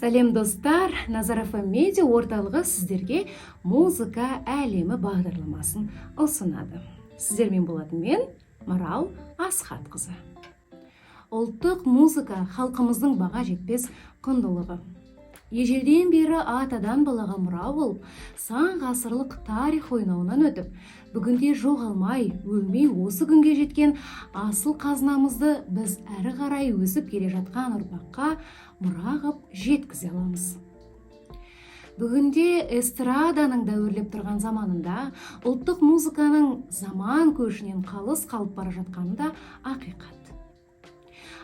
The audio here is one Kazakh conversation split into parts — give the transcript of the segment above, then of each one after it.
Сәлем достар, Назар ФМ медиа орталығы сіздерге музыка әлемі бағдарламасын ұсынады. Сіздермен болатын мен, Марал Асхатқызы. Ұлттық музыка халқымыздың баға жетпес құндылығы. Ежелден бері атадан балаға мұра болып, сан ғасырлық тарих ойнауынан өтіп, бүгінде жоғалмай, өлмей осы күнге жеткен асыл қазынамызды біз әрі қарай өсіп келе жатқан ұрпаққа мұра ғып жеткізе аламыз. Бүгінде эстраданың дәуірлеп тұрған заманында ұлттық музыканың заман көшінен қалыс қалып бара жатқаны да ақиқат.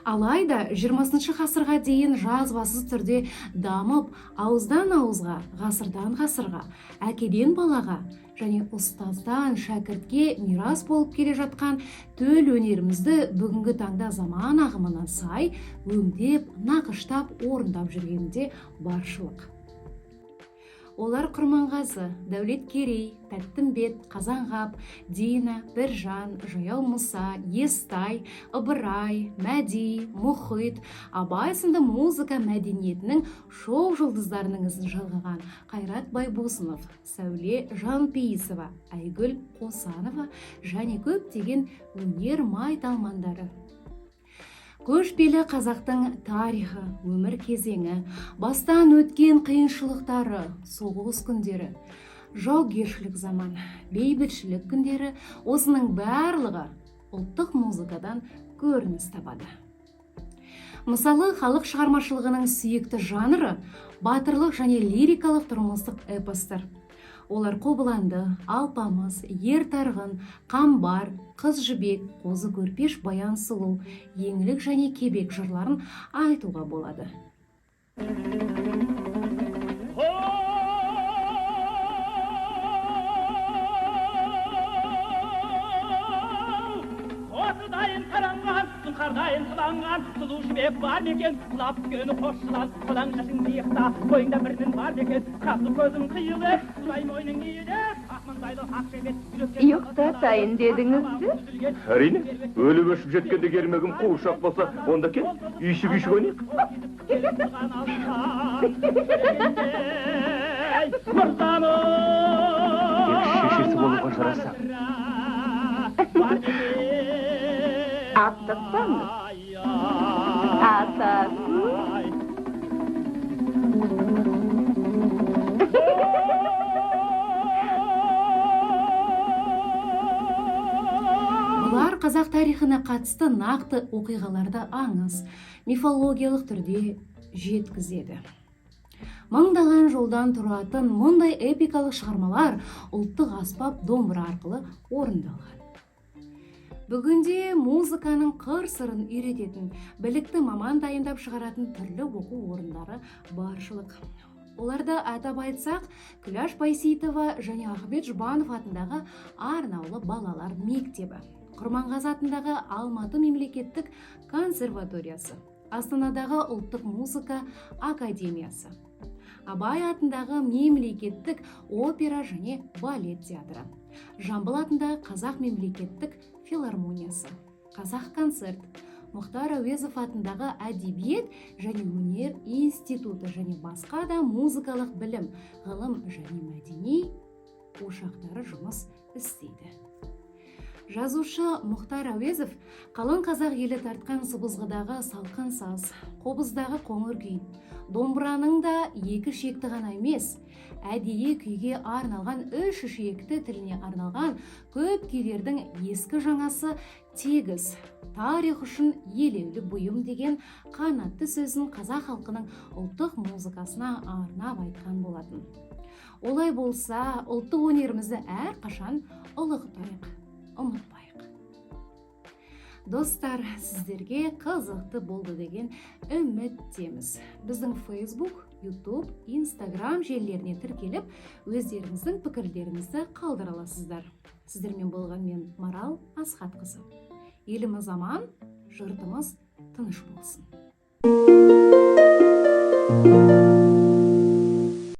Алайда 20 ғасырға дейін жазбасыз түрде дамып, ауыздан ауызға, ғасырдан ғасырға, әкеден балаға және ұстаздан шәкіртке мирас болып келе жатқан төл өнерімізді бүгінгі таңда заман ағымына сай өңдеп, нақыштап, орындап жүргенде баршылық. Олар Құрманғазы, Дәулеткерей, Тәттімбет, Қазанғап, Дина, Біржан, Жаяу Мұса, Естай, Ыбырай, Мәди, Мұхит, Абай сынды музыка мәдениетінің шоу жұлдыздарының ізін жалғаған Қайрат Байбосынов, Сәуле Жанпейісова, Айгүл Қосанова және көптеген өнер майталмандары. Көшпелі қазақтың тарихы, өмір кезеңі, бастан өткен қиыншылықтары, соғыс күндері, жаугершілік заман, бейбітшілік күндері, осының барлығы ұлттық музыкадан көрініс табады. Мысалы, халық шығармашылығының сүйікті жанры батырлық және лирикалық тұрмыстық эпостар. Олар Қобыланды, Алпамыс, Ер тарғын, Қамбар, Қыз жібек, Қозы көрпеш, Баян сұлу, еңлік және кебек жырларын айтуға болады. Қардайын сыланған сұлу жібек бар мекен, құлап түскені қосшылан, қолаң жасың биықта, бойыңда бірінің бар мекен, қасы көзің қиылы, сұлай мойның ниелі, ақмаңдайлы ақ жебет, ұйықтатайын дедіңізді? Әрине, өліп өшіп жеткенде кермегім қуыршақ болса, онда кел, үйшік ойнайық. Шешесі болуға жараса. Аптықпаңыз. Атасын. Бұлар қазақ тарихына қатысты нақты оқиғаларды аңыз, мифологиялық түрде жеткізеді. Мыңдаған жолдан тұратын мұндай эпикалық шығармалар ұлттық аспап домбыра арқылы орындалған. Бүгінде музыканың қыр-сырын үйрететін, білікті маман дайындап шығаратын түрлі оқу орындары баршылық. Оларды атап айтсақ, Күләш Байсейітова және Ахмет Жұбанов атындағы арнаулы балалар мектебі, Құрманғазы атындағы Алматы мемлекеттік консерваториясы, Астанадағы ұлттық музыка академиясы, Абай атындағы мемлекеттік опера және балет театры, Жамбыл атындағы Қазақ мемлекеттік филармониясы, Қазақ концерт, Мұхтар Әуезов атындағы әдебиет және өнер институты және басқа да музыкалық білім, ғылым және мәдени ошақтары жұмыс істейді. Жазушы Мұхтар Әуезов қалың қазақ елі тартқан сыбызғыдағы салқын саз, қобыздағы қоңыр күй, домбыраның да екі шекті ғана емес, әдейі күйге арналған үш шекті тіліне арналған көп күйлердің ескі жаңасы тегіс, тарих үшін елеулі бұйым деген қанатты сөзін қазақ халқының ұлттық музыкасына арнап айтқан болатын. Олай болса, ұлттық өнерімізді әрқашан ұлықтайық, ұмытпайық. Достар, сіздерге қызықты болды деген үміттеміз. Біздің Facebook, YouTube, Instagram желілеріне тіркеліп, өздеріңіздің пікірлеріңізді қалдыра аласыздар. Сіздермен болған мен Марал Асхатқызы. Еліміз аман, жұртымыз тыныш болсын.